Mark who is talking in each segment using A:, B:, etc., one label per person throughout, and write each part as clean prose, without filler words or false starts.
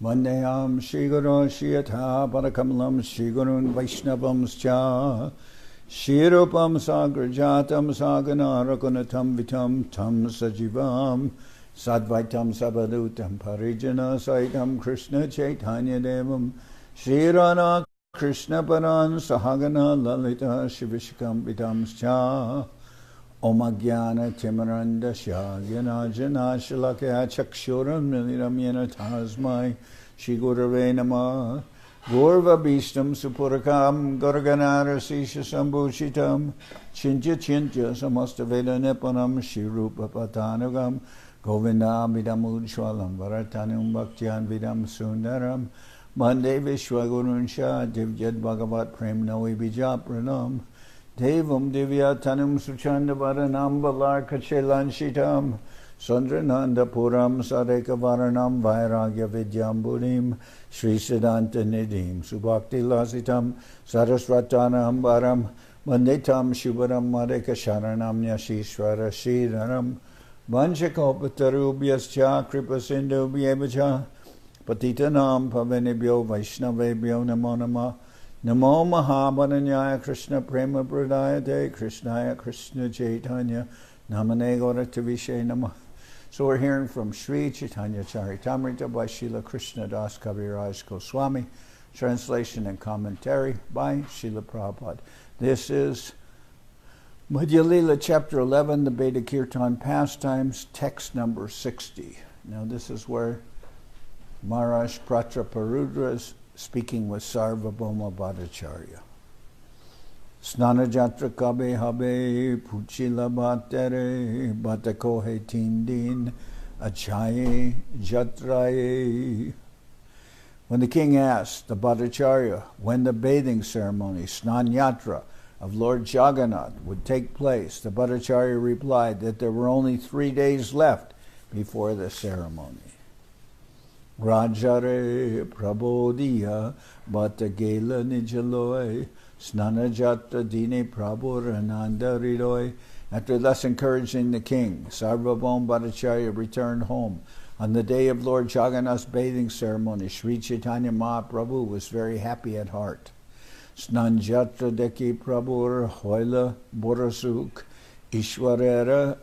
A: Vandeham Shri Guru Shiyatha Parakamalam Shri Gurun Vaishnavamscha Shri Rupam Sagrajatam Sagana Rakunatam Vitam Tam Sajivam Sadvaitam Sabadutam Parijana Saitam Krishna Chaitanya Devam Shri Radha Krishna Paran Sahagana Lalita Shivishkam Vitamscha Om Jnana Timarandasya Jnana Shalakya Chakshuram Miliram Yena Tasmai Shri Gurave Namah Gorva Bhishtam Supurakam Garganara Sisha Sambhushitam Chinja Chinja Samasta Veda Nipanam Shri Rupa Patanagam Govinda Vidam Ujwalam Varatanum Bhaktyan Vidam Sundaram Mande Vishwagurunsha Divyad Bhagavat Prem Navi Bijapranam Devam Divyatanam Suchanda Varanam Balarka Chelanchitam Sandrananda Puram Sadeka Varanam Vairagya Vidyam Buddhim Sri Siddhanta Nidhim Subhakti Lasitam Saraswatanam Varam Mandetam Shubharam Madeka Sharanam Nyashishwara Shridaram Vanchakopatarubhyascha Kripasindubhyevacha Patitanam Pavanebhyo Vaishnavebhyo Namo Namah Namo Mahabharanyaya Krishna Prema Pradayate Krishnaya Krishna Chaitanya Namane Gauratavishe Namah. So we're hearing from Sri Chaitanya Charitamrita by Srila Krishna Das Kaviraj Goswami, translation and commentary by Srila Prabhupada. This is Madhya Lila chapter 11, the Beta Kirtan pastimes, text number 60. Now this is where Maharaj Pratraparudra is speaking with Sarvabhauma Bhattacharya. Snana jatra kabe habe puchila bhatere bhatakohe tindin achaye jatraye. When the king asked the Bhattacharya when the bathing ceremony, Snan Yatra, of Lord Jagannath would take place, the Bhattacharya replied that there were only 3 days left before the ceremony. Rajare prabodhiya bhatagela nijaloy snanajata dine prabhurananda ridoy. After thus encouraging the king, Sarvabhauma Bhattacharya returned home. On the day of Lord Jagannath's bathing ceremony, Sri Chaitanya Mahaprabhu was very happy at heart. Snanjatra deki prabhur hoila borasuk ishwarera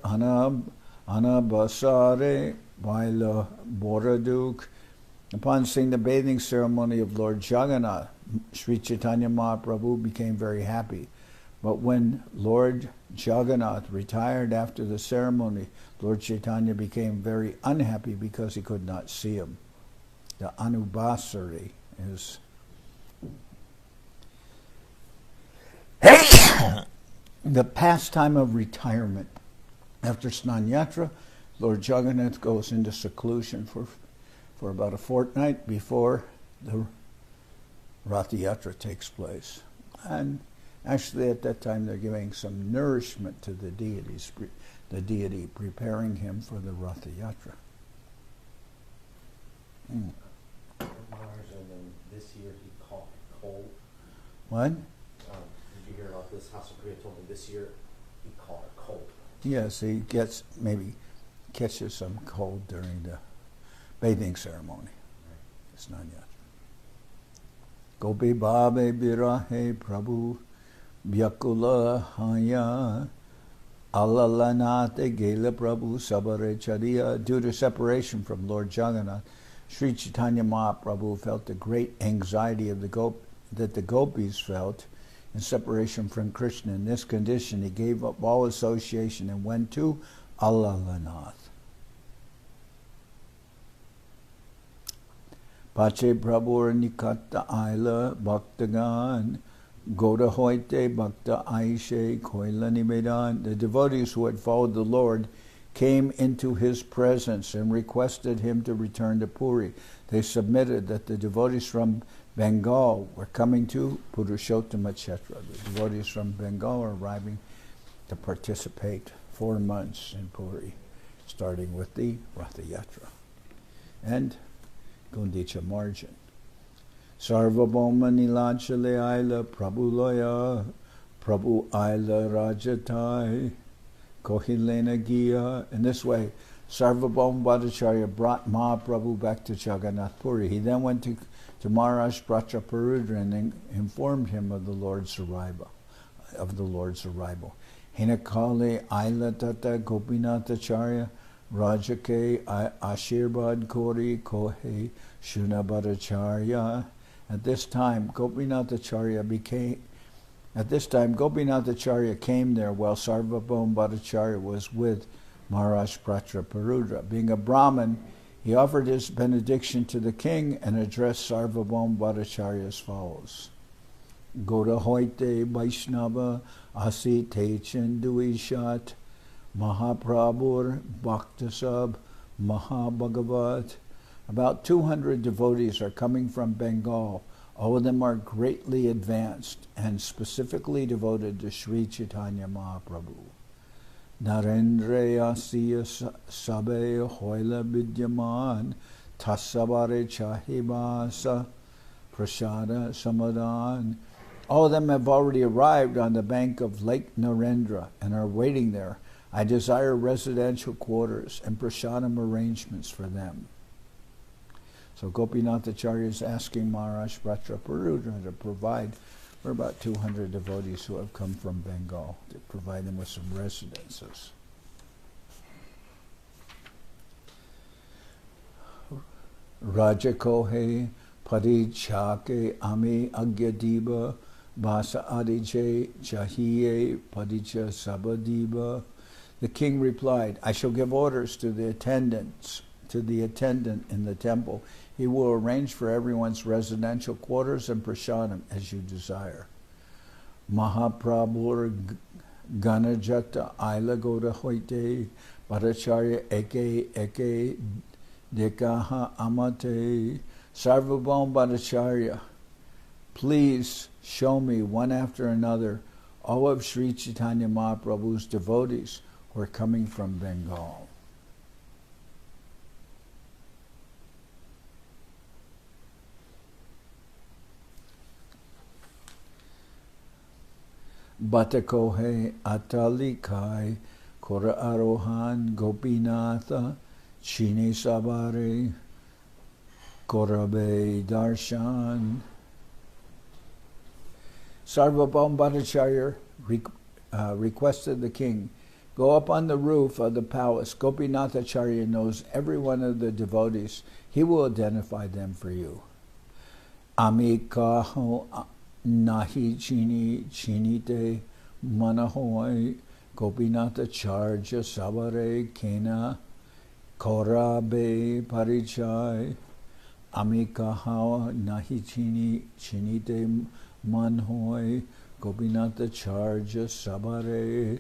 A: anabasare baila boraduk. Upon seeing the bathing ceremony of Lord Jagannath, Sri Chaitanya Mahaprabhu became very happy. But when Lord Jagannath retired after the ceremony, Lord Chaitanya became very unhappy because he could not see him. The Anubasari is the pastime of retirement. After Snan Yatra, Lord Jagannath goes into seclusion for about a fortnight before the Ratha Yatra takes place. And actually at that time they're giving some nourishment to the deity, preparing him for the Ratha Yatra.
B: And then this year he caught a cold.
A: What?
B: Did you hear about this? Hasapriya told me this year he caught a cold.
A: Yes, he catches some cold during the bathing ceremony. Snan Yatra. Gopi Babe Birahe Prabhu Vyakula Haya Alalanate Gela Prabhu Sabare Chadiya. Due to separation from Lord Jagannath, Sri Chaitanya Mahaprabhu felt the great anxiety of that the gopis felt in separation from Krishna. In this condition, he gave up all association and went to Alalanath. Pache Prabhur Nikata Aila Bhaktagan Goda Hoite Bhakta Aishe Koila Nivedan. The devotees who had followed the Lord came into his presence and requested him to return to Puri. They submitted that the devotees from Bengal were coming to Purushottama Kshetra. The devotees from Bengal are arriving to participate 4 months in Puri, starting with the Ratha Yatra. And Gundicha margin. Sarvabhauma Nilachale Aila Prabhu Loya Prabhu Aila Rajatai Kohilena Giya. In this way, Sarvabhauma Bhattacharya brought Mahaprabhu back to Jagannath Puri. He then went to Maharaj Prachaparudra and informed him of the Lord's arrival. Hinakale Aila Tata Gopinathacharya Rajake Ashirbad Kori Kohe Shunabhattacharya. At this time, Gopinathacharya came there while Sarvabhauma Bhattacharya was with Maharaj Prachaparudra. Being a Brahmin, he offered his benediction to the king and addressed Sarvabhauma Bhattacharya as follows. Goda hoite Vaishnava asi te chenduishat Mahaprabhur Bhaktasab Mahabhagavat. About 200 devotees are coming from Bengal. All of them are greatly advanced and specifically devoted to Sri Chaitanya Mahaprabhu. Narendra Asiya Sabe Hoila Vidyaman Tasabare Chahibasa Prasada Samadan. All of them have already arrived on the bank of Lake Narendra and are waiting there. I desire residential quarters and prasadam arrangements for them. So Gopinathacharya is asking Maharaj Prachaparudra to provide for about 200 devotees who have come from Bengal, to provide them with some residences. Rajakohe Padichake Ami Agyadiba Basa Adije Chahiye Padicha Sabadiba. The king replied, I shall give orders to the attendant in the temple. He will arrange for everyone's residential quarters and prasadam as you desire. Mahaprabhur Ganajata Aila Goda Hoite Bhattacharya Eke Dekaha Amate. Sarvabhauma Bhattacharya, please show me one after another all of Sri Chaitanya Mahaprabhu's devotees who are coming from Bengal. Batakohe Atalikai Kora Arohan Gopinatha Chine Sabare Korabe Darshan. Sarvabhauma Bhattacharya requested the king, go up on the roof of the palace. Gopinathacharya knows every one of the devotees. He will identify them for you. Amikaho Nahi Chini Chinite Manahoi Gopinathacharya Sabare Kena Korabe Parichai. Amikaha Nahi Chini Chinite Manhoi Gopinathacharya Sabare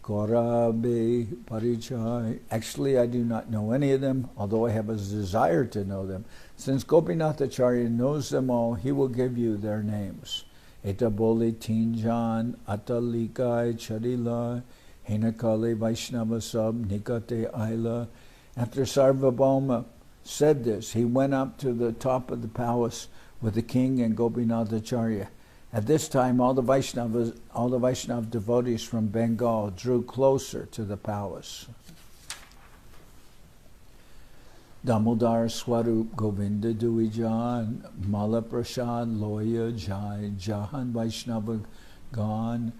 A: Korabe Parichai. Actually, I do not know any of them, although I have a desire to know them. Since Gopinathacharya knows them all, he will give you their names. Etaboli Tinjan, Atalikai Charila, Hinakale Vaishnava Sab, Nikate Aila. After Sarvabhauma said this, he went up to the top of the palace with the king and Gopinathacharya. At this time, all the Vaishnava devotees from Bengal drew closer to the palace. Damodar Swarup Govinda Duijan Mala Prasad Loya Jai Jahan Vaishnava Gan.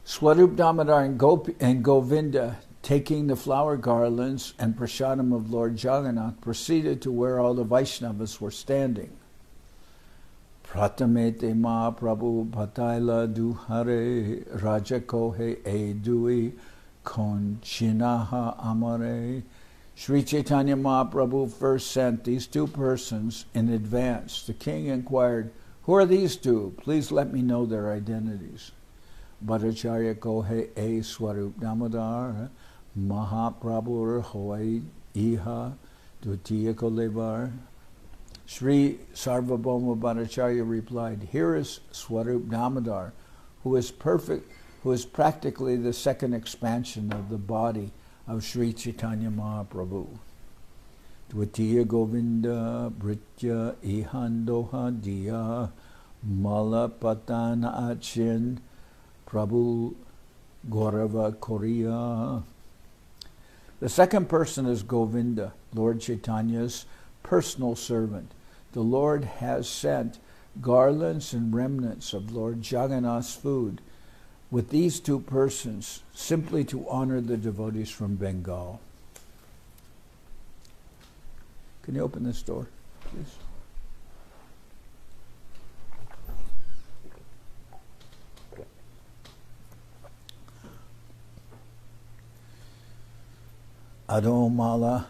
A: Swarup Damodar and Govinda, taking the flower garlands and prasadam of Lord Jagannath, proceeded to where all the Vaishnavas were standing. Pratamete Mahaprabhu Bhataila Duhare Rajakohe Edui Konchinaha Amare. Sri Chaitanya Mahaprabhu first sent these two persons in advance. The king inquired, who are these two? Please let me know their identities. Bhattacharya Kohe E Swarup Damodar Mahaprabhu Hoy Iha Dutiya Kolevar. Sri Sarvabhauma Bhattacharya replied, here is Swarup Damodar, who is practically the second expansion of the body of Sri Chaitanya Mahaprabhu. Dvitiya Govinda Britya Ihandoha Diya Malapatana Achin Prabhu Gaurava Korea. The second person is Govinda, Lord Chaitanya's personal servant. The Lord has sent garlands and remnants of Lord Jagannath's food with these two persons simply to honor the devotees from Bengal. Can you open this door, please? Adomala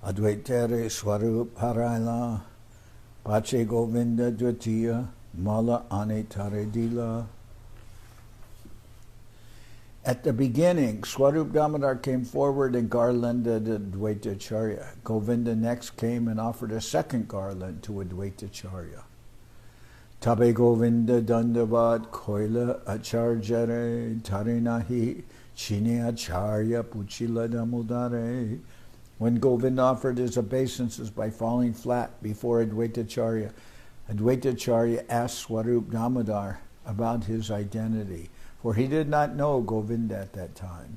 A: Advaitere Swarup Haraila Pache Govinda Dvitiya Mala Anetare Dila. At the beginning, Swarup Damodar came forward and garlanded Advaitacharya. Govinda next came and offered a second garland to Advaitacharya. Tabe Govinda Dandavat Koila Acharjare Tarinahi Chine Acharya Puchila Damodare. When Govinda offered his obeisances by falling flat before Advaitacharya, Advaitacharya asked Swarup Damodar about his identity, for he did not know Govinda at that time.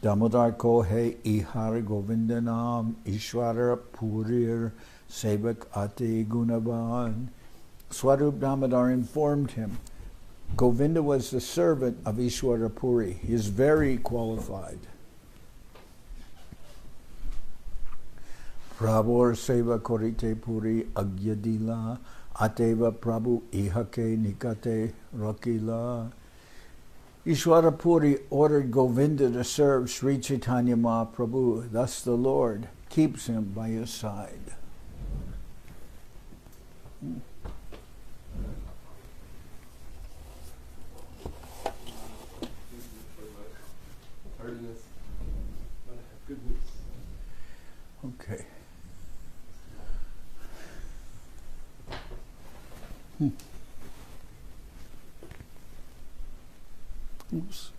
A: Damodar kohe ihar Govinda nam Ishwara purir sevak ate gunavan. Swarup Damodar informed him, Govinda was the servant of Ishwara Puri. He is very qualified. Prabhur seva korite puri agyadila ateva prabhu ihake nikate rakila. Ishwara Puri ordered Govinda to serve Sri Chaitanya Mahaprabhu. Thus the Lord keeps him by his side. Okay. Oops.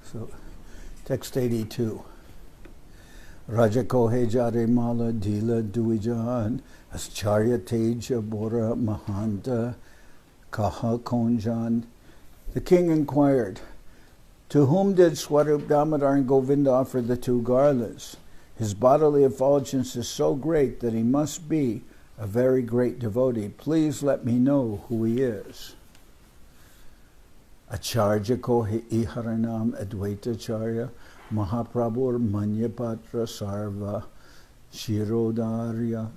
A: So, text 82. Raja kohe jare mala dila duijan ascharya teja bora mahanta kaha konjan. The king inquired, to whom did Swarup Damodar and Govinda offer the two garlands? His bodily effulgence is so great that he must be a very great devotee. Please let me know who he is. Acharya kohe iharanam Advaitacharya Mahaprabhur Manyapatra Sarva Shirodarya.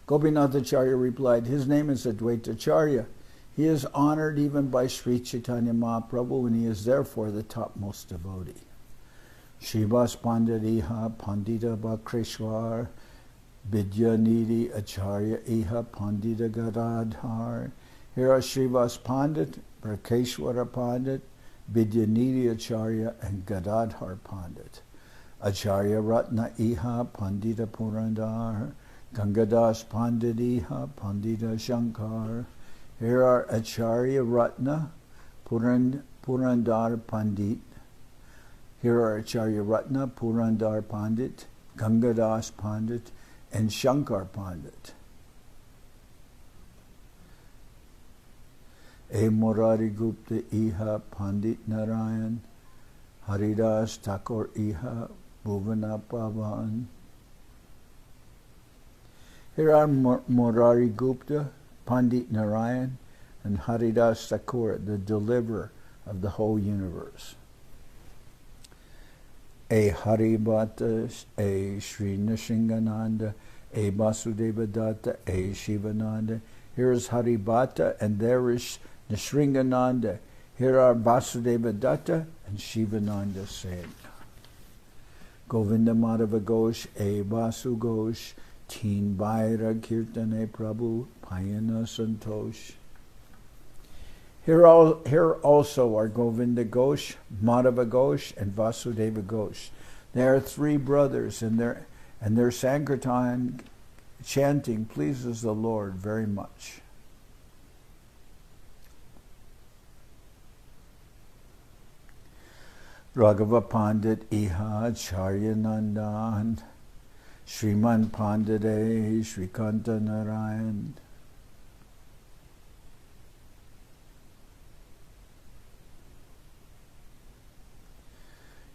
A: Gopinathacharya replied, his name is Advaitacharya. He is honored even by Sri Chaitanya Mahaprabhu, and he is therefore the topmost devotee. Shrivas Pandit Iha Pandita Bakreshwar Vidya Nidhi Acharya Iha Pandita Gadadhar. Here are Shrivas Pandit, Brakeshwara Pandit, Vidya Nidhi Acharya, and Gadadhar Pandit. Acharya Ratna Iha Pandita Purandar, Gangadas Pandit Iha Pandita Shankar. Here are Acharya Ratna, Purandar Pandit. Here are Acharya Ratna, Purandar Pandit, Gangadas Pandit, and Shankar Pandit. E Murari Gupta Iha Pandit Narayan, Haridas Thakur Iha Bhuvana Pavan. Here are Murari Gupta, Pandit Narayan, and Haridas Thakur, the deliverer of the whole universe. A Haribhata, a Sri Nishingananda, a Vasudeva Datta, a Shivananda. Here is Haribhata, and there is Nisringananda. Here are Vasudeva Datta and Shivananda Sen. Govinda Madhava Ghosh, a Vasu Ghosh, Teen Bhaira Kirtane Prabhu, Payana Santosh. Here also are Govinda Ghosh, Madhava Ghosh, and Vasudeva Ghosh. They are three brothers, and their Sankirtan chanting pleases the Lord very much. Raghava Pandit Iha Acharya Nandan, Sriman Pandit Srikanta Narayan.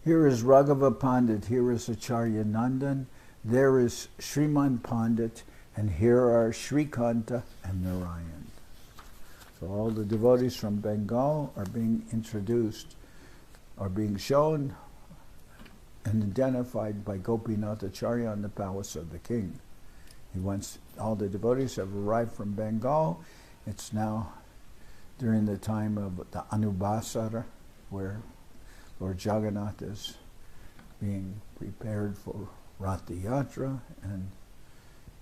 A: Here is Raghava Pandit, here is Acharya Nandan, there is Sriman Pandit, and here are Srikanta and Narayan. So all the devotees from Bengal are being introduced, are being shown and identified by Gopinath Acharya in the palace of the king. All the devotees have arrived from Bengal. It's now during the time of the Anubhasara, where Lord Jagannath is being prepared for Ratha Yatra, and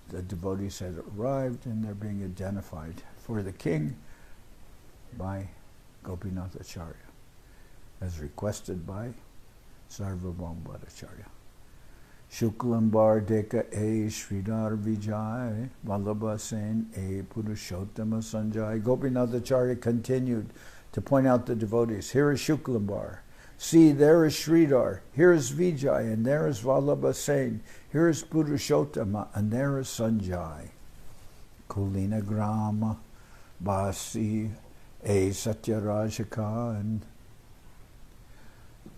A: the devotees had arrived and they're being identified for the king by Gopinath Acharya, as requested by Sarvabhauma Bhattacharya. Shuklambar Deka A Sridhar Vijay Vallabha Sen A Purushottama Sanjay. Gopinath Acharya continued to point out the devotees. Here is Shuklambar. See, there is Sridhar. Here is Vijay, and there is Vallabha Sen. Here is Purushottama, and there is Sanjay. Kulina Grama Basi A Satyaraja Khan.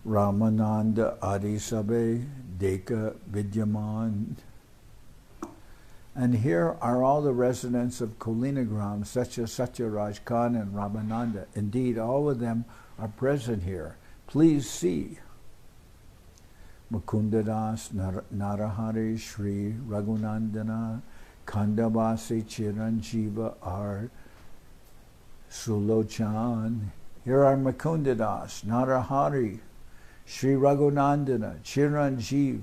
A: Ramananda Adi Sabe Deka Vidyaman. And here are all the residents of Kulinagram, such as Satyaraj Khan and Ramananda. Indeed, all of them are present here. Please see. Mukundadas Narahari Shri Raghunandana Kandabasi Chiranjiva R. Sulochan. Here are Mukundadas, Narahari, Sri Raghunandana, Chiranjeev,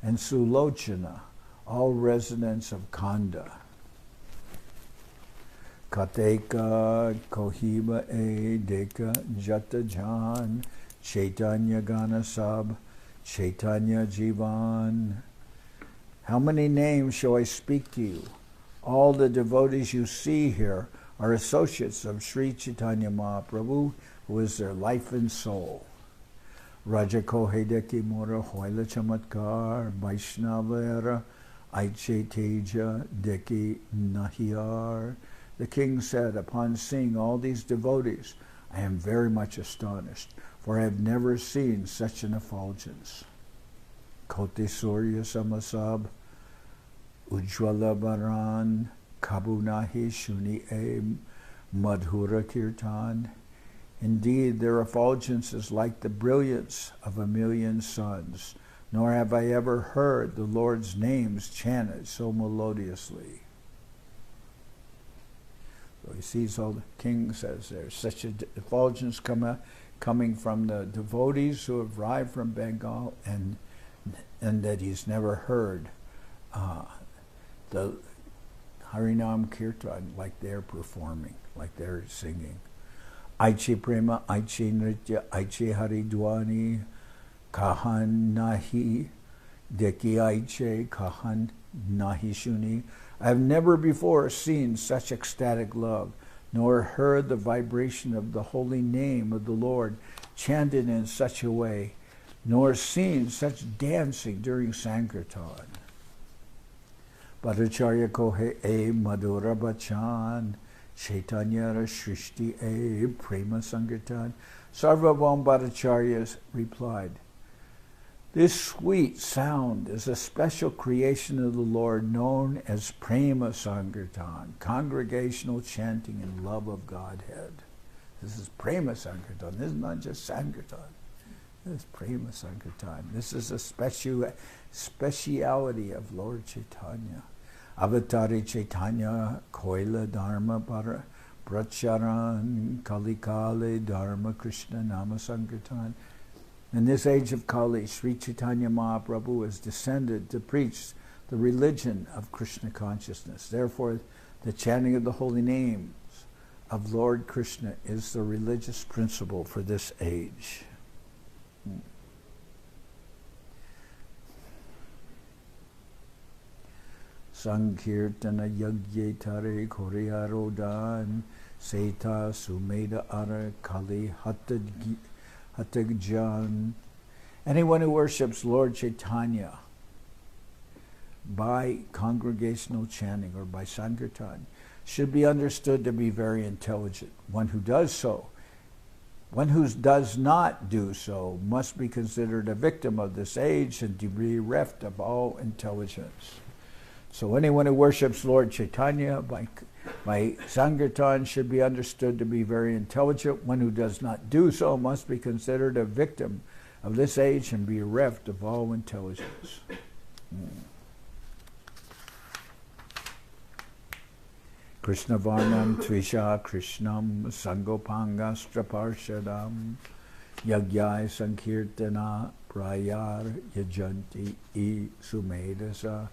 A: and Sulochana, all residents of Kanda. Kateka Kohiba E Deka Jatajan Chaitanya Ganasab Chaitanya Jivan. How many names shall I speak to you? All the devotees you see here are associates of Sri Chaitanya Mahaprabhu, who is their life and soul. Raja Kohedeki Mora Hoila Chamatkar Vaishnavera Aiche Teja Deki Nahiyar. The king said, upon seeing all these devotees, I am very much astonished, for I have never seen such an effulgence. Kote Surya Samasab Ujjwala Baran Kabunahi Shuni E Madhura Kirtan. Indeed, their effulgence is like the brilliance of 1,000,000 suns, nor have I ever heard the Lord's names chanted so melodiously. So he sees all the king says there's such an effulgence coming from the devotees who have arrived from Bengal, and that he's never heard the Harinam Kirtan like they're performing, like they're singing. Aiche Prema, Aiche Nritya, Aiche Haridwani, Kahan Nahi, Deki Aiche, Kahan Nahi Shuni. I have never before seen such ecstatic love, nor heard the vibration of the holy name of the Lord chanted in such a way, nor seen such dancing during Sankirtan. Bhattacharya Kohe E Madhura Bachan, Chaitanya Shrishti E Prema Sankirtan. Sarvabhauma Bhattacharya replied, this sweet sound is a special creation of the Lord known as Prema Sankirtan, congregational chanting in love of Godhead. This is Prema Sankirtan. This is not just Sankirtan. This is Prema Sankirtan. This is a speciality of Lord Chaitanya. Avatari Chaitanya Koila Dharma Pracharan Kalikale Dharma Krishna Nama Sankirtan. In this age of Kali, Sri Chaitanya Mahaprabhu has descended to preach the religion of Krishna consciousness. Therefore, the chanting of the holy names of Lord Krishna is the religious principle for this age. Sankirtana Yagye Tare Koriyarodan Seta Sumeda Ara Kali Hatagjan. Anyone who worships Lord Chaitanya by congregational chanting or by Sankirtan should be understood to be very intelligent. One who does so One who does not do so must be considered a victim of this age and to be bereft of all intelligence. So anyone who worships Lord Chaitanya by Sankirtan should be understood to be very intelligent. One who does not do so must be considered a victim of this age and be bereft of all intelligence. Krishna Varnam Tvisha Krishnam Sangopangastra Parshadam Yagyai Sankirtana Prayar Yajanti I Sumedasa.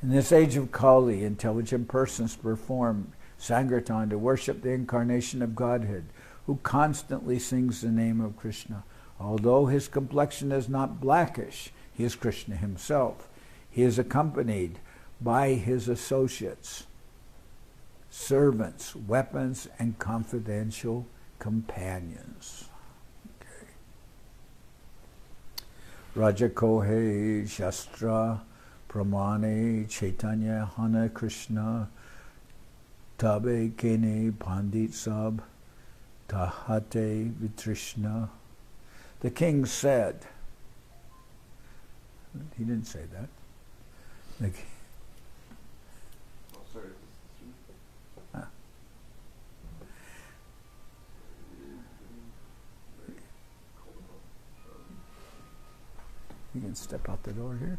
A: In this age of Kali, intelligent persons perform Sankirtan to worship the incarnation of Godhead, who constantly sings the name of Krishna. Although his complexion is not blackish, he is Krishna himself. He is accompanied by his associates, servants, weapons, and confidential companions. Okay. Rajakohe Shastra Pramane Chaitanya Hana Krishna Tabe Kene Pandit Sab Tahate Vitrishna. The king said, he didn't say that. You can step out the door here.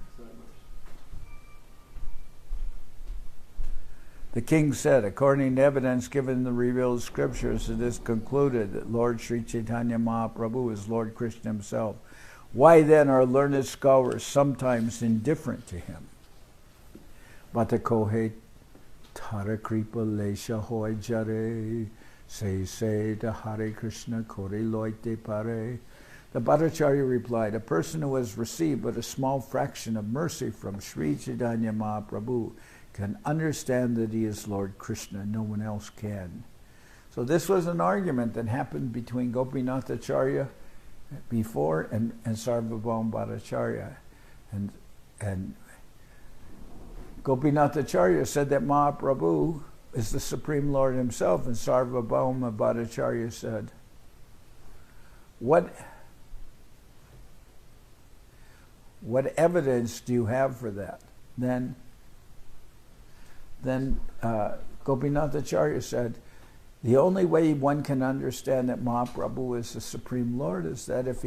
A: The king said, according to evidence given in the revealed scriptures, it is concluded that Lord Sri Chaitanya Mahaprabhu is Lord Krishna himself. Why then are learned scholars sometimes indifferent to him? Batakohe Tarakripa Lesha Hoy Jare Se to Hare Krishna Kore Loite Pare. The Bhattacharya replied, a person who has received but a small fraction of mercy from Sri Chaitanya Mahaprabhu can understand that he is Lord Krishna. No one else can. So this was an argument that happened between Gopinath Acharya before and Sarvabhauma Bhattacharya. And Gopinath Acharya said that Mahaprabhu is the Supreme Lord himself, and Sarvabhauma Bhattacharya said, what evidence do you have for that? Then Gopinath Acharya said, the only way one can understand that Mahaprabhu is the Supreme Lord is that if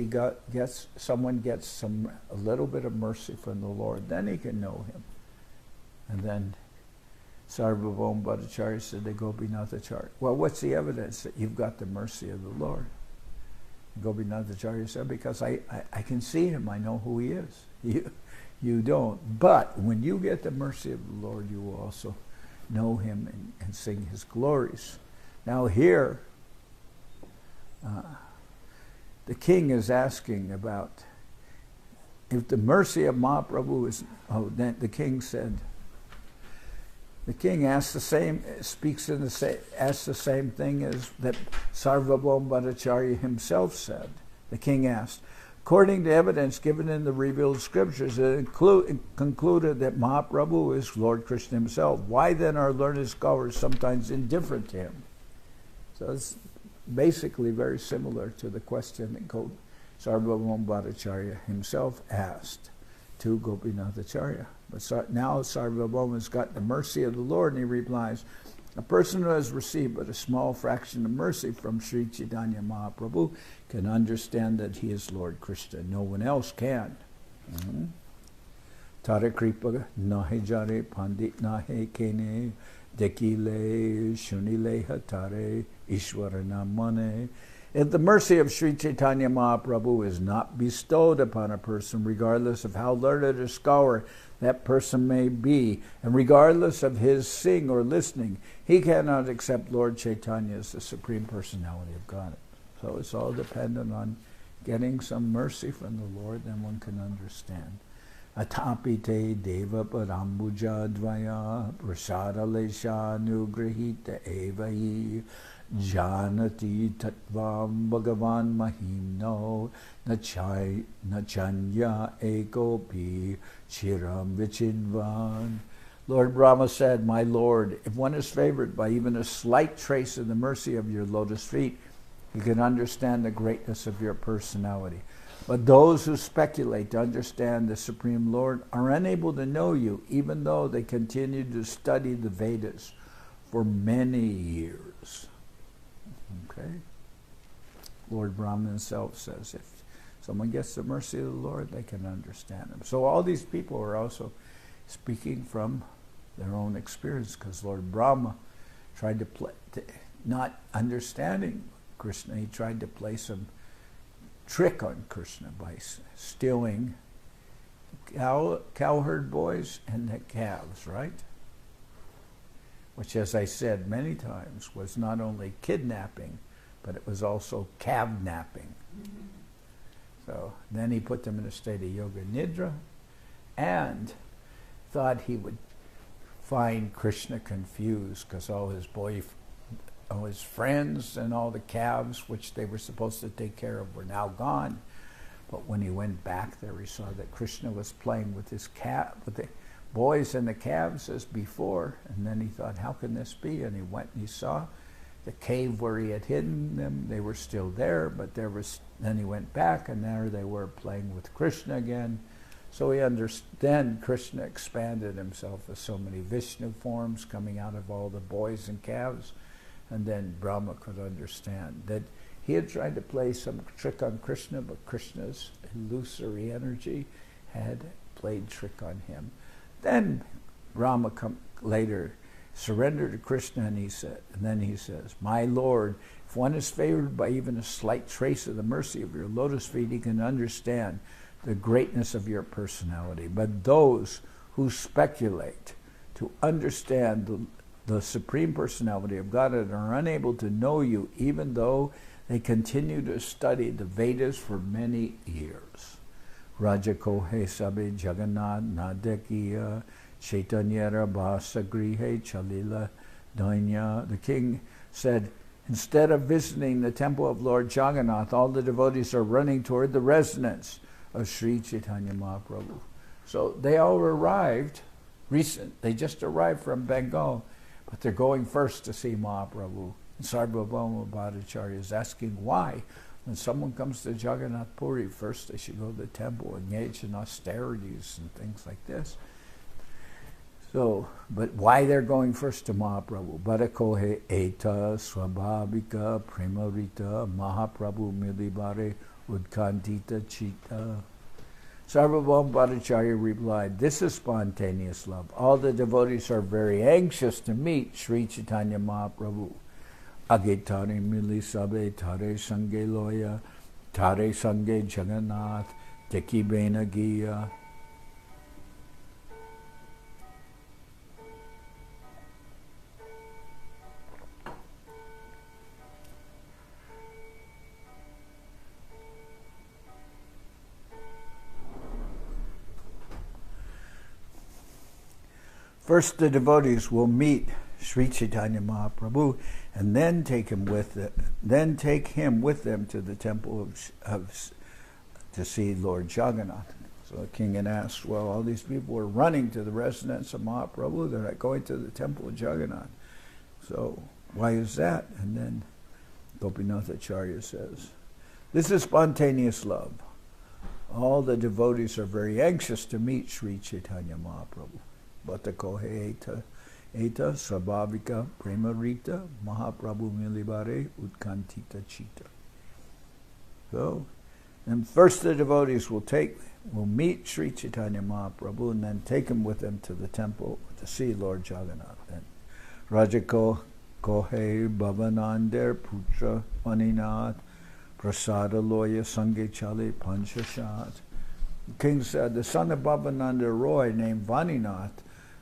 A: someone gets a little bit of mercy from the Lord, then he can know him. And then Sarvabhauma Bhattacharya said to Gopinath Acharya, well, what's the evidence that you've got the mercy of the Lord? And Gopinath Acharya said, because I can see him, I know who he is. You don't. But when you get the mercy of the Lord, you will also know him and sing his glories. Now here, the king is asking about if the mercy of Mahaprabhu is, then the king said, the king asks the same, asks the same thing as that Sarvabhauma Bhattacharya himself said. The king asked, according to evidence given in the revealed scriptures, it concluded that Mahaprabhu is Lord Krishna himself. Why then are learned scholars sometimes indifferent to him? So it's basically very similar to the question that Sarvabhauma Bhattacharya himself asked to Gopinath Acharya. But now Sarvabhauma has got the mercy of the Lord, and he replies, a person who has received but a small fraction of mercy from Sri Chaitanya Mahaprabhu can understand that he is Lord Krishna. No one else can. Tara kripa nahe jare pandit nahe kene dekile shunile hatare ishwarana mane. If the mercy of Sri Chaitanya Mahaprabhu is not bestowed upon a person, regardless of how learned a scholar that person may be, and regardless of his seeing or listening, he cannot accept Lord Chaitanya as the Supreme Personality of God. So it's all dependent on getting some mercy from the Lord, then one can understand. Atapite deva parambuja dvaya prasada lesha nugrahita evahi janati tattvam bhagavan mahimno nachanya ekopi chiram vichidvan. Lord Brahma said, my Lord, if one is favored by even a slight trace of the mercy of your lotus feet, He can understand the greatness of your personality. But those who speculate to understand the Supreme Lord are unable to know you, even though they continue to study the Vedas for many years. Okay? Lord Brahma himself says, if someone gets the mercy of the Lord, they can understand him. So all these people are also speaking from their own experience, because Lord Brahma tried to play, not understanding Krishna, he tried to play some trick on Krishna by stealing cowherd boys and the calves, right? Which, as I said many times, was not only kidnapping, but it was also calf-napping. So then he put them in a state of yoga nidra and thought he would find Krishna confused, because all his friends and all the calves which they were supposed to take care of were now gone. But when he went back there, he saw that Krishna was playing with his with the boys and the calves as before. And then he thought, how can this be? And he went and he saw the cave where he had hidden them. They were still there, but then he went back, and there they were playing with Krishna again. So then Krishna expanded himself with so many Vishnu forms coming out of all the boys and calves. And then Brahma could understand that he had tried to play some trick on Krishna, but Krishna's illusory energy had played trick on him. Then Brahma later surrendered to Krishna, and then he says, my Lord, if one is favored by even a slight trace of the mercy of your lotus feet, he can understand the greatness of your personality. But those who speculate to understand the Supreme Personality of God and are unable to know you, even though they continue to study the Vedas for many years. Raja kohe sabe Jagannath nadekiya chaitanyara basagrihe chalila dainya. The king said, instead of visiting the temple of Lord Jagannath, all the devotees are running toward the residence of Sri Chaitanya Mahaprabhu. So they all arrived they just arrived from Bengal, but they're going first to see Mahaprabhu. And Sarvabhauma Bhattacharya is asking why. When someone comes to Jagannath Puri, first they should go to the temple, engage in austerities and things like this. So, but why they're going first to Mahaprabhu? Bhadakohe eta swabhavika premarita Mahaprabhu milibare udkantita chita. Sarvabhauma Bhattacharya replied, this is spontaneous love. All the devotees are very anxious to meet Sri Chaitanya Mahaprabhu. Age tare mili sabe tare sange loya, tare sange Jagannath, teki bena giya. First, the devotees will meet Sri Chaitanya Mahaprabhu, and then take him with them to the temple to see Lord Jagannath. So the king had asked, well, all these people were running to the residence of Mahaprabhu, they're not going to the temple of Jagannath. So why is that? And then Gopinath Acharya says, this is spontaneous love. All the devotees are very anxious to meet Sri Chaitanya Mahaprabhu. Bhatakohe eta sabhavika premarita Mahaprabhu milibare udkantita chita. So, and first the devotees will meet Sri Chaitanya Mahaprabhu and then take him with them to the temple to see Lord Jagannath. And Rajako kohe bhavanander putra vaninath prasada loya sange chale panchashat. The king said, the son of Bhavananda Roy, named Vaninath,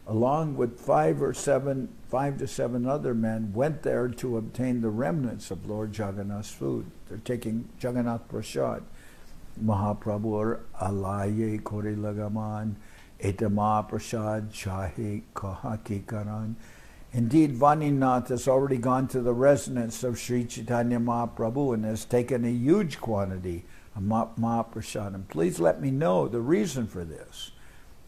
A: along with 5 to 7 other men, went there to obtain the remnants of Lord Jagannath's food. They're taking Jagannath Prasad. Mahaprabhu or alaye kore lagaman, etama prasad chahe kahati karan. Indeed, Vaninath has already gone to the residence of Sri Chaitanya Mahaprabhu and has taken a huge quantity of Mahaprasadam. Please let me know the reason for this.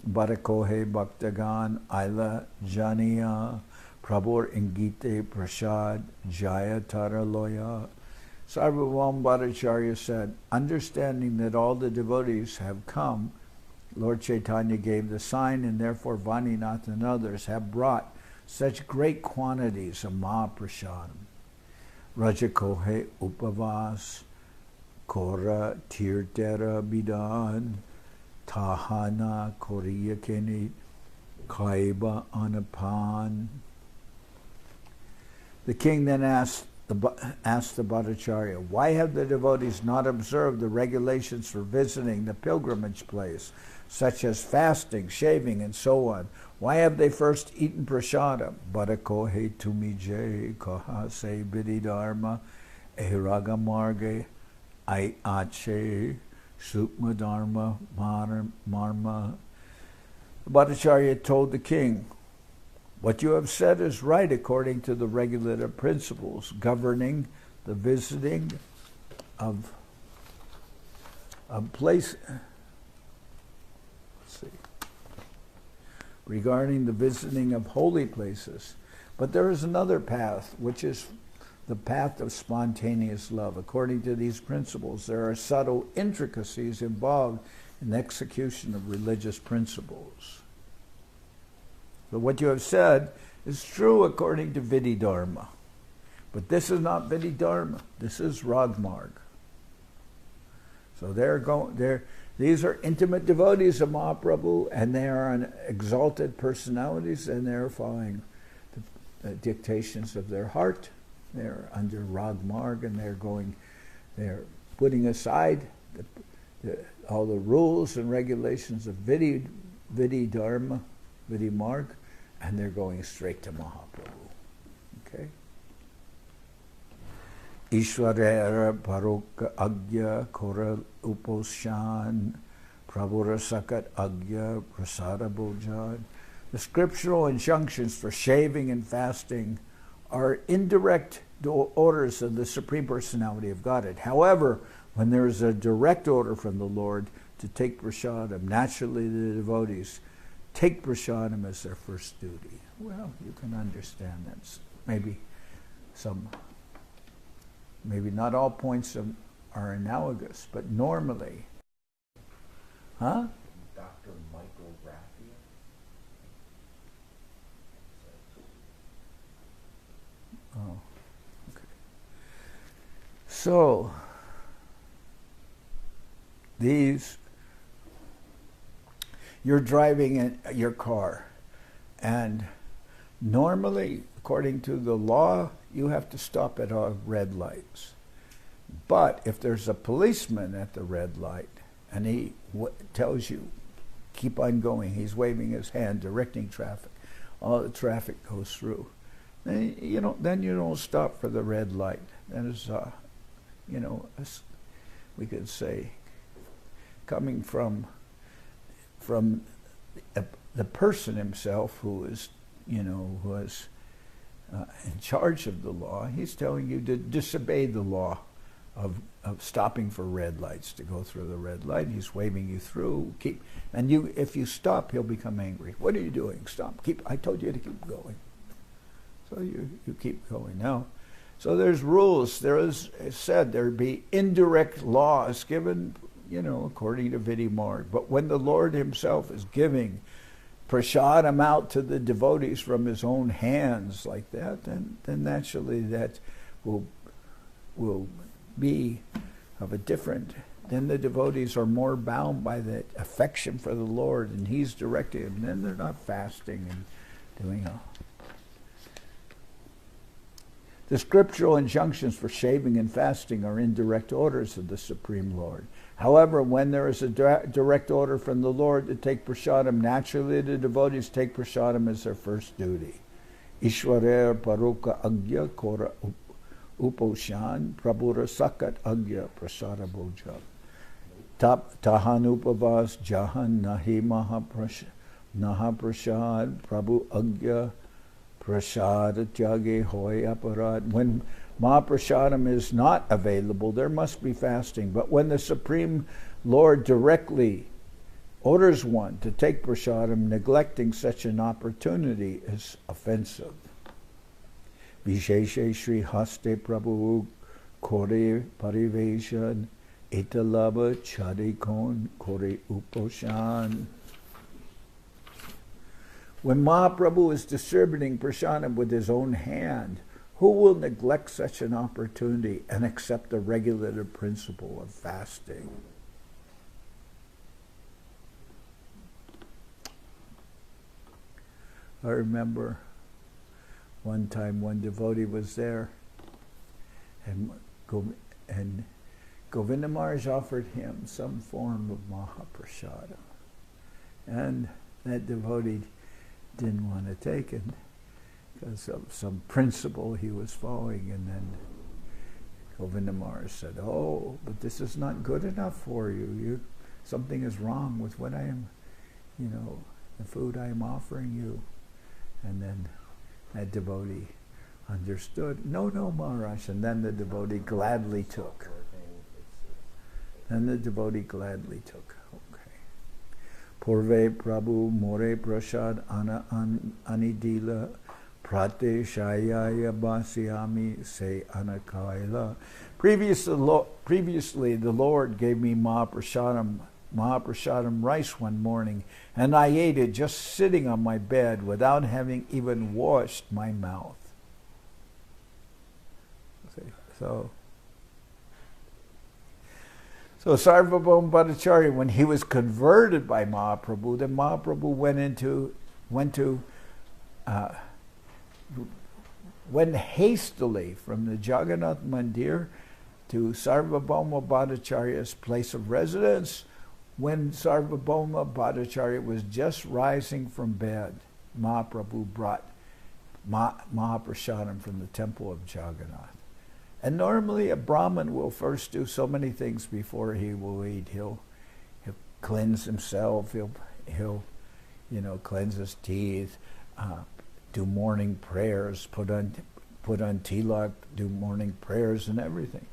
A: Bhadakohe Bhaktagan Aila Janiya Prabhur Ingite Prasad Jaya Tara Loya. Sarvabhauma Bhattacharya said, understanding that all the devotees have come, Lord Chaitanya gave the sign, and therefore Vaninath and others have brought such great quantities of Mahaprasadam. Rajakohe Upavas, Kora Tirtera Bidan, Tahana Koriya Kenit, Kaiba Anapan. The king then asked the Bhattacharya, why have the devotees not observed the regulations for visiting the pilgrimage place, such as fasting, shaving, and so on? Why have they first eaten prasadam? Bhadakohe tumije kahase bididharma ehiraga marge ache sukma dharma marma. Bhattacharya told the king, what you have said is right according to the regulative principles governing the visiting of place. Let's see. Regarding the visiting of holy places. But there is another path, which is the path of spontaneous love. According to these principles, there are subtle intricacies involved in the execution of religious principles. So what you have said is true according to Vididharma. But this is not Vididharma. This is Ragmarg. So these are intimate devotees of Mahaprabhu, and they are exalted personalities, and they're following the dictations of their heart. They're under Ragmarg, and they're putting aside all the rules and regulations of Vididharma, Vidimarg, and they're going straight to Mahaprabhu. Okay? Ishwarera Paroka Agya Kora Uposhan Prabhura Sakat Agya Prasada Bojan. The scriptural injunctions for shaving and fasting are indirect orders of the Supreme Personality of Godhead. However, when there is a direct order from the Lord to take prasadam, naturally the devotees take prasadam as their first duty. Well, you can understand that. Maybe not all points are analogous, but normally. Huh?
B: Dr. Michael Raffia.
A: Oh, okay. So, you're driving in your car, and normally, according to the law, you have to stop at all red lights. But if there's a policeman at the red light, and he tells you, keep on going, he's waving his hand, directing traffic, all the traffic goes through, then you don't stop for the red light. That is, we could say, coming from the person himself who is in charge of the law. He's telling you to disobey the law of stopping for red lights, to go through the red light. He's waving you through. If you stop, he'll become angry. What are you doing? Stop. I told you to keep going. So you keep going. Now, so there's rules. There is said there be indirect laws given, according to Vidimarg. But when the Lord himself is giving prasadam out to the devotees from his own hands like that, then naturally that will be of a different. Then the devotees are more bound by the affection for the Lord, and he's directing them. Then they're not fasting and doing all. The scriptural injunctions for shaving and fasting are indirect orders of the Supreme Lord. However, when there is a direct order from the Lord to take prasadam, naturally the devotees take prasadam as their first duty. Ishwarer Paroka Agya Kora Uposhan Prabhura Sakat Agya Prasada Boja. Tahanupavas Jahan Nahi Mahaprasad Prabhu Agya Prasada Tyage Hoy Aparad. When Mahaprasadam is not available, there must be fasting. But when the Supreme Lord directly orders one to take prasadam, neglecting such an opportunity is offensive. Visheshe Shri Haste Prabhu kore pariveshan, italaba charikon, kore uposhan. When Mahaprabhu is distributing prasadam with his own hand, who will neglect such an opportunity and accept the regulative principle of fasting? I remember one time one devotee was there, and Govinda Maharaj offered him some form of Mahaprasadam. And that devotee didn't want to take it because of some principle he was following. And then Govinda Maharaj said, "Oh, but this is not good enough for you. Something is wrong with what I am, the food I am offering you." And then that devotee understood, no, Maharaj. And then the devotee gladly took. Okay. Purve Prabhu More Prasad Ana Anidila Prate Shayaya Basyami Se Anakaila. Previously, the Lord gave me Mahaprasadam rice one morning, and I ate it just sitting on my bed without having even washed my mouth. So Sarvabhauma Bhattacharya, when he was converted by Mahaprabhu, then Mahaprabhu went hastily from the Jagannath Mandir to Sarvabhauma Bhattacharya's place of residence. When Sarvabhauma Bhattacharya was just rising from bed, Mahaprabhu brought Mahaprasadam from the temple of Jagannath. And normally a Brahmin will first do so many things before he will eat. He'll cleanse himself, he'll cleanse his teeth, do morning prayers, put on tilak, do morning prayers and everything.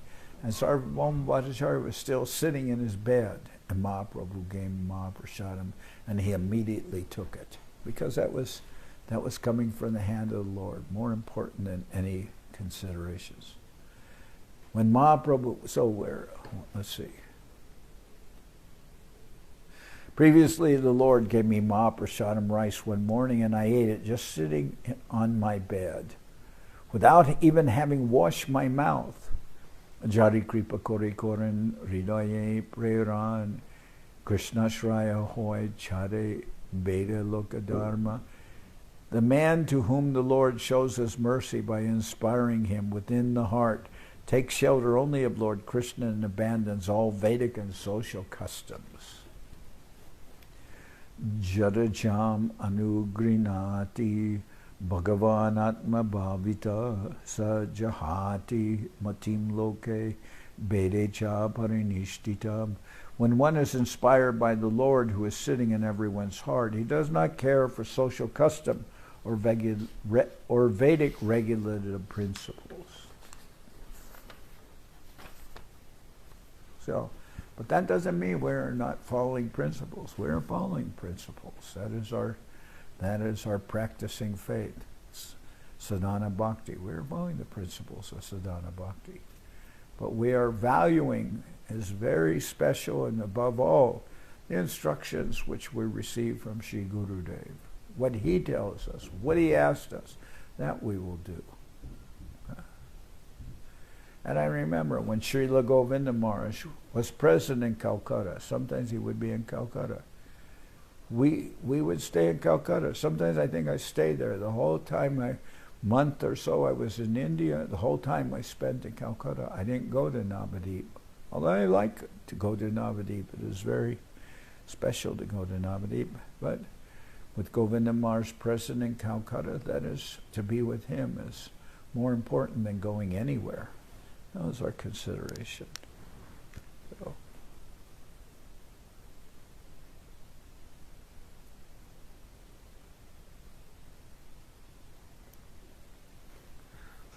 A: And Sarvabhauma Bhattacharya was still sitting in his bed, and Mahaprabhu gave him Mahaprasadam, and he immediately took it, because that was coming from the hand of the Lord, more important than any considerations. When Mahaprabhu, let's see. Previously, the Lord gave me Mahaprasadam rice one morning, and I ate it just sitting on my bed, without even having washed my mouth. Jari Kripa Kori Koran, Hridaye Preran, Krishna Shraya Hoy Chare Beda Lokadharma. The man to whom the Lord shows his mercy by inspiring him within the heart takes shelter only of Lord Krishna and abandons all Vedic and social customs. Jadajam Anugrinati Bhagavan Atma Bhavita Sa Jahati Matim Loke Bedecha Parinishtitam. When one is inspired by the Lord who is sitting in everyone's heart, he does not care for social custom or Vedic regulative principles. But that doesn't mean we're not following principles. We're following principles. That is our practicing faith. Sadhana Bhakti. We're following the principles of Sadhana Bhakti. But we are valuing as very special, and above all, the instructions which we receive from Sri Gurudev. What he tells us, what he asked us, that we will do. And I remember when Srila Govinda Maharaj was present in Calcutta, sometimes he would be in Calcutta. We would stay in Calcutta. Sometimes I think I stayed there the whole time, month or so I was in India, the whole time I spent in Calcutta. I didn't go to Navadip. Although I like to go to Navadip, it is very special to go to Navadip. But with Govinda Maharaj present in Calcutta, that is, to be with him is more important than going anywhere. That was our consideration. So.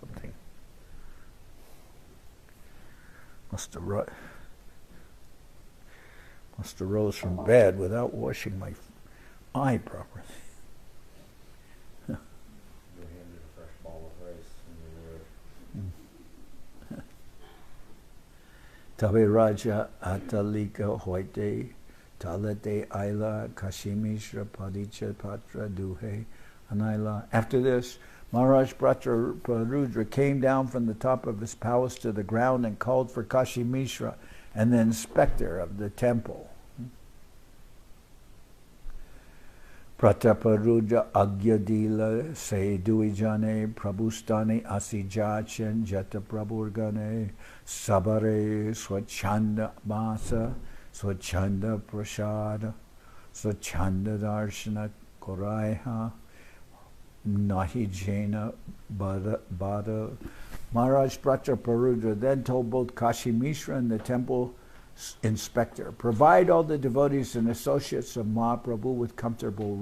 A: Something must have rose from bed without washing my eye properly.
B: You handed a fresh ball of rice and you were
A: Tabe Raja Atalika Hoite Talate Aila Kashimishra Padicha Patra Duhe Anaila. After this, Maharaj Pratarudra came down from the top of his palace to the ground and called for Kashi Mishra and the inspector of the temple. Prataparudra Agyadila Se Duijane Prabhustani Asijachan Jata Prabhurgane Sabare Swachanda Masa Swachanda Prasada Swachanda Darshana Koraiha Nahi Jena Bada. Maharaj Prataparudra then told both Kashi Mishra and the temple inspector, provide all the devotees and associates of Mahaprabhu with comfortable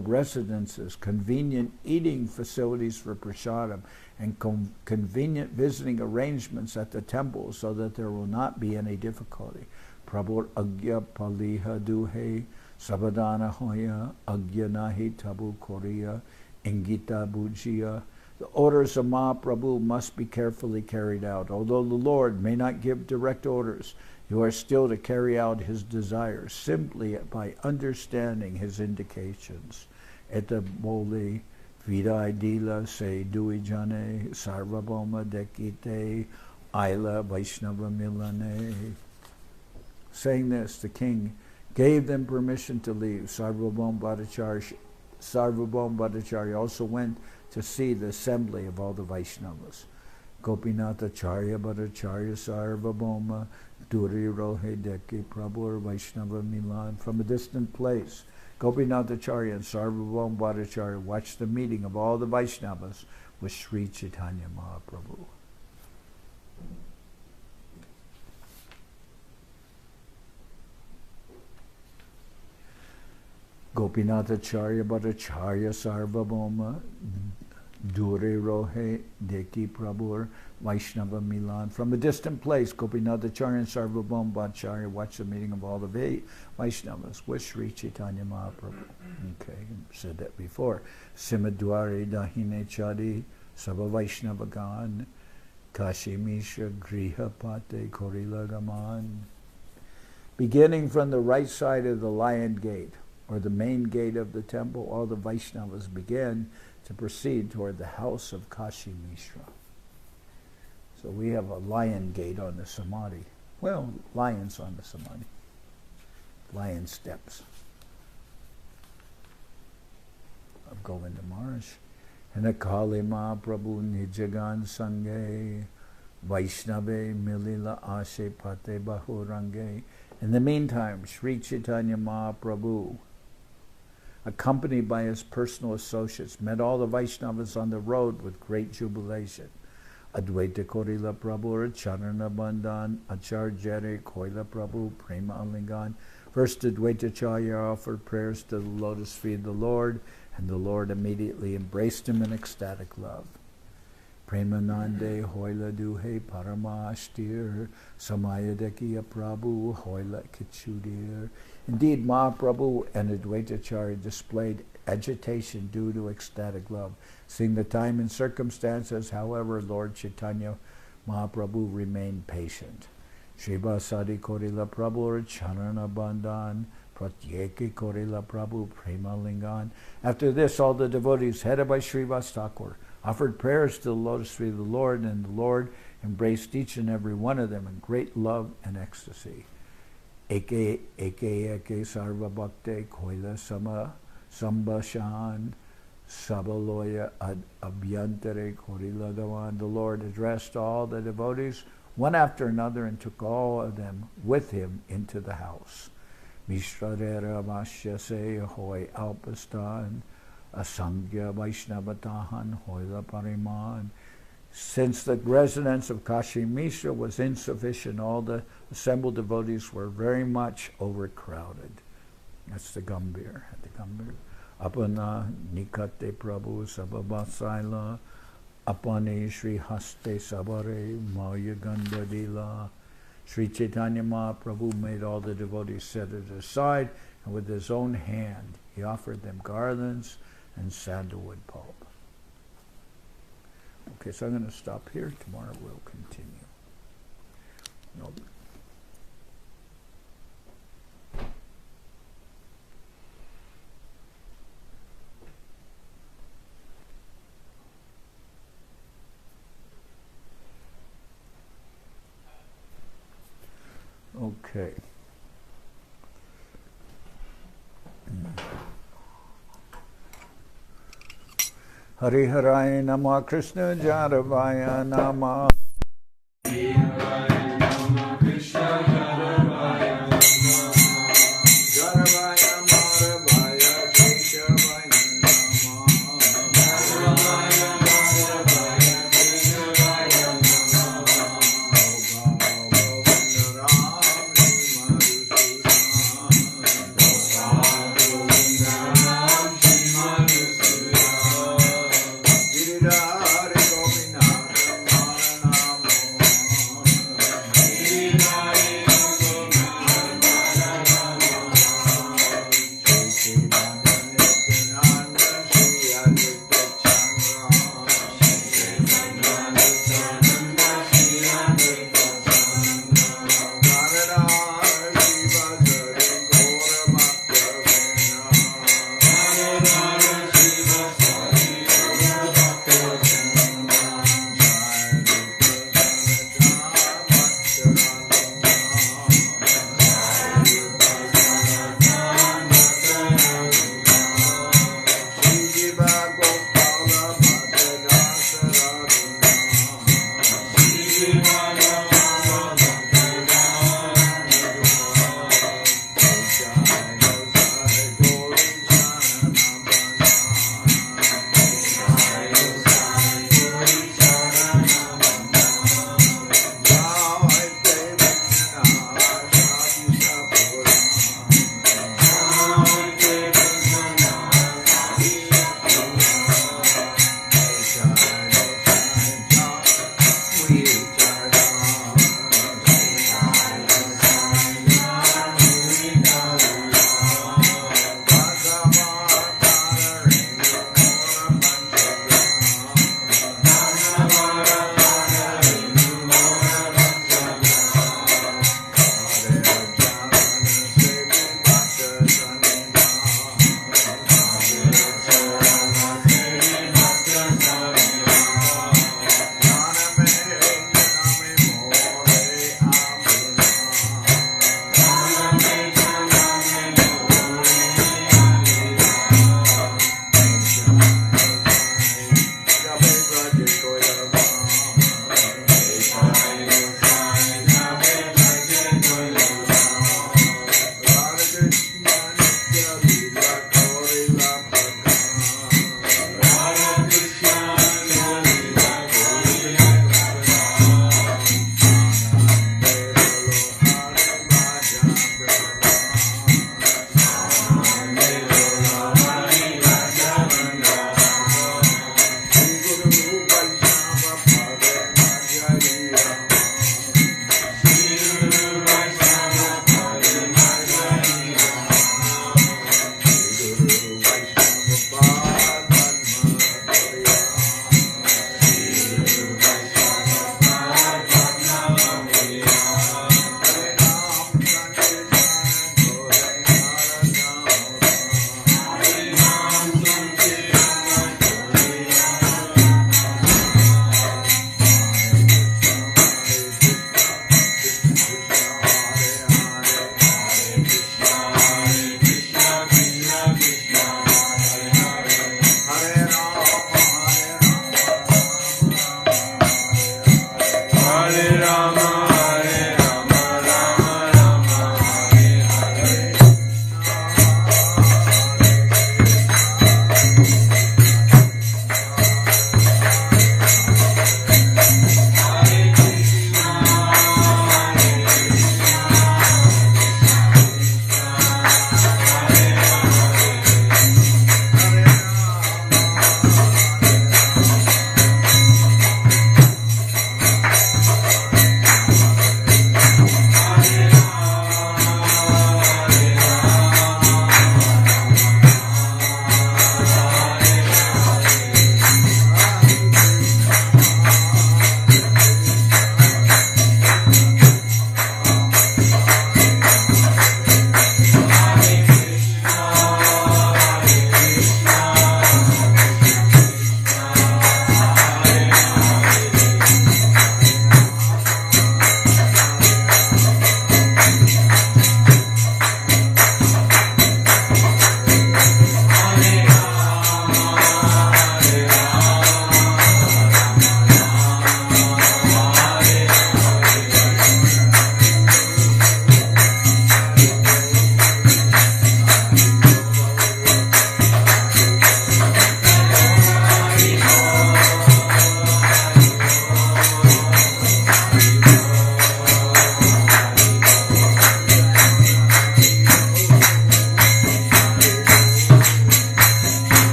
A: residences, convenient eating facilities for prasadam, and convenient visiting arrangements at the temple so that there will not be any difficulty. Prabhu Agya Paliha Duhe Sabadana Hoya Agya Nahi Tabu Korea Ingita Bujia. The orders of Mahaprabhu must be carefully carried out. Although the Lord may not give direct orders, you are still to carry out his desires simply by understanding his indications. Eta bole vidai dila se duijane sarvabhauma dekite aila vaishnava milane. Saying this, the king gave them permission to leave. Sarvabhauma Bhattacharya also went to see the assembly of all the Vaishnavas. Gopinathacharya Bhattacharya Sarvabhauma Duri Rohe Deki Prabhu Vaishnava Milan. From a distant place, Gopinathacharya and Sarvabhauma Bhattacharya watched the meeting of all the Vaishnavas with Sri Chaitanya Mahaprabhu. Gopinathacharya Bhattacharya Sarvabhauma Dure Rohe Deki Prabhu Vaishnava Milan. From a distant place, Gopinathacharya and Sarvabhauma Bhattacharya watched the meeting of all the Vaishnavas with Sri Chaitanya Mahaprabhu. Okay, said that before. Simadware Dahine Chadi Sabha Vaishnava Gan Kashi Mishra Griha Pate Korila Gaman. Beginning from the right side of the lion gate, or the main gate of the temple, all the Vaishnavas began to proceed toward the house of Kashi Mishra. So we have a lion gate on the Samadhi. Well, lions on the Samadhi. Lion steps of Govinda Maharaj. And Akali Mahaprabhu Nijagan Sange Vaishnave Milila Ashe Pate Bahurange. In the meantime, Sri Chaitanya Mahaprabhu, accompanied by his personal associates, met all the Vaishnavas on the road with great jubilation. Advaita Korila Prabhu, Charana Bandhan, Acharjare Koila Prabhu, Prema Alingan. First, Advaita Acharya offered prayers to the lotus feet of the Lord, and the Lord immediately embraced him in ecstatic love. Premanande Hoila Duhe Paramashtir Samayadekiya Prabhu Hoila Kichudir. Indeed, Mahaprabhu and Advaita Acharya displayed agitation due to ecstatic love. Seeing the time and circumstances, however, Lord Chaitanya Mahaprabhu remained patient. Shriva Sadi Korila Prabhu Charana Bandhan Pratyeki Korila Prabhu Prema Lingan. After this, all the devotees, headed by Srivas Thakur, offered prayers to the lotus feet of the Lord, and the Lord embraced each and every one of them in great love and ecstasy. Eke sarva bhakte koila sambashan sabaloya abhyantare korila davan. The Lord addressed all the devotees one after another and took all of them with him into the house. Mishradera Vashyase Hoy Alpastan Asangya Vaishnavatahan Hoila Pariman. Since the residence of Kashi Mishra was insufficient, all the assembled devotees were very much overcrowded. That's the Gambhir. Apana Nikate Prabhu Sabhabasaila Apane Sri Haste Sabare Maya Gandadila. Sri Chaitanya Mahaprabhu made all the devotees set it aside, and with his own hand he offered them garlands and sandalwood pulp. Okay, so I'm going to stop here. Tomorrow we'll continue. Okay. Hari Haraya Nama Krishna Jadavaya Nama.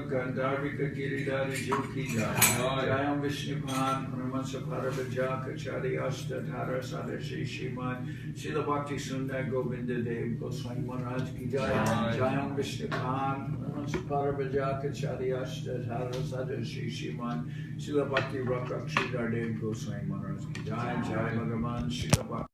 A: Gandharvika Giridhari Juki Jai. Jayam Vishnupan, Pramasa Parabhaja Kachari Ashtatara Sadashi Shiman, Srila Bhakti Sundar Govinda Dev Goswami Maharaj Ki Jai. Jayam Vishnupan, Pramasa Parabhaja Kachari Ashtatara Sadashi Shiman, Srila Bhakti Rakshidhar Dev Goswami Maharaj Ki Jai. Jai Bhagavan Srila Bhakti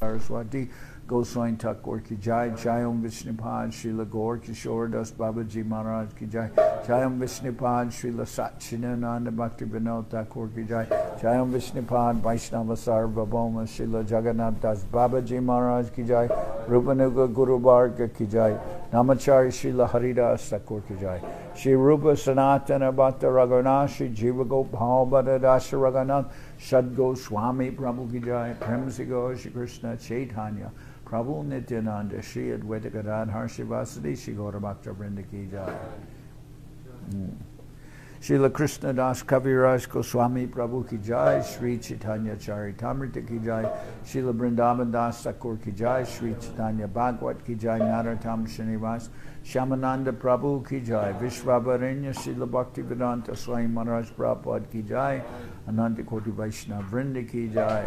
A: Saraswati Goswami Thakur Ki Jai. Jayam Vishnupad Srila Gaur Kishore Das Babaji Maharaj Ki Jai. Jayam Vishnupad Srila Satchidananda Bhakti Vinod Thakur Ki Jai. Jayam Vishnupad Vaishnava Sarvabhauma Srila Jagannath Das Babaji Maharaj Ki Jai. Rupanuga Guru Varga Ki Jai. Namachari Srila Haridas Thakur Ki Jai. Shri Rupa Sanatana Bhatta Raghunath Shri Jiva Gopal Bhatta Dasa Raghunath Shad Goswami Prabhu Ki Jai. Premsi Gaur Shri Krishna Chaitanya Prabhu Nityananda Shri Advaita Gadadhar Shivasadi Shri Gaura Bhakta Vrinda Ki Jai. Srila Krishna Das Kaviraj Goswami Prabhu Ki Jai. Shri Chaitanya Charitamrita Ki Jai. Srila Vrindavan Das Thakur Ki Jai. Shri Chaitanya Bhagwat Ki Jai. Narottam Srinivas Shyamananda Prabhu Ki Jai. Vishwavarenya Srila Bhakti Vedanta Swami Maharaj Prabhupada Ki Jai. Ananta Koti Vaishnava Vrinda Ki Jai.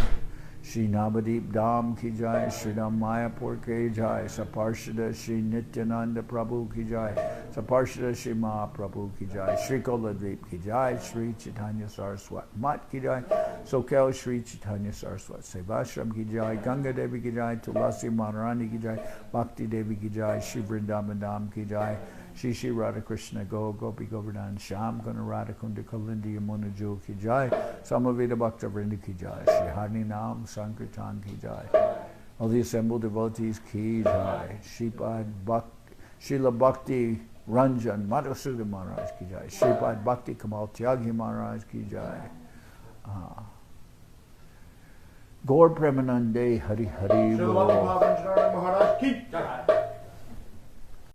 A: Shri Navadip Dham Ki Jai. Shri Ram Mayapur Ki Jai. Saparshada Shri Nityananda Prabhu Ki Jai. Saparshada Shri Mahaprabhu Ki Jai. Shri Koladvip Ki Jai. Shri Chaitanya Saraswat Mat Ki Jai. Sokel Shri Chaitanya Saraswat Sevashram Ki Jai. Ganga Devi Ki Jai. Tulasi Maharani Ki Jai. Bhakti Devi Ki Jai. Shri Vrindavan Dham Ki Jai. Shri Shri Radha Krishna Go Gopi Govardhan Sham Guna Radha Kunda Kalindi Yamuna Jo Ki Jai. Samaveda Bhakta Vrinda Ki Jai. Shri Hari Nam Sankirtan Ki Jai. All the assembled devotees Ki Jai. Srila Bhakti Ranjan Madhusudha Maharaj Ki Jai. Sripad Bhakti Kamal Tyagi Maharaj Ki Jai. Gaur Premanande Hari Hari
B: Srila Bhakti
A: Bol.
B: Maharaj Ki Jai.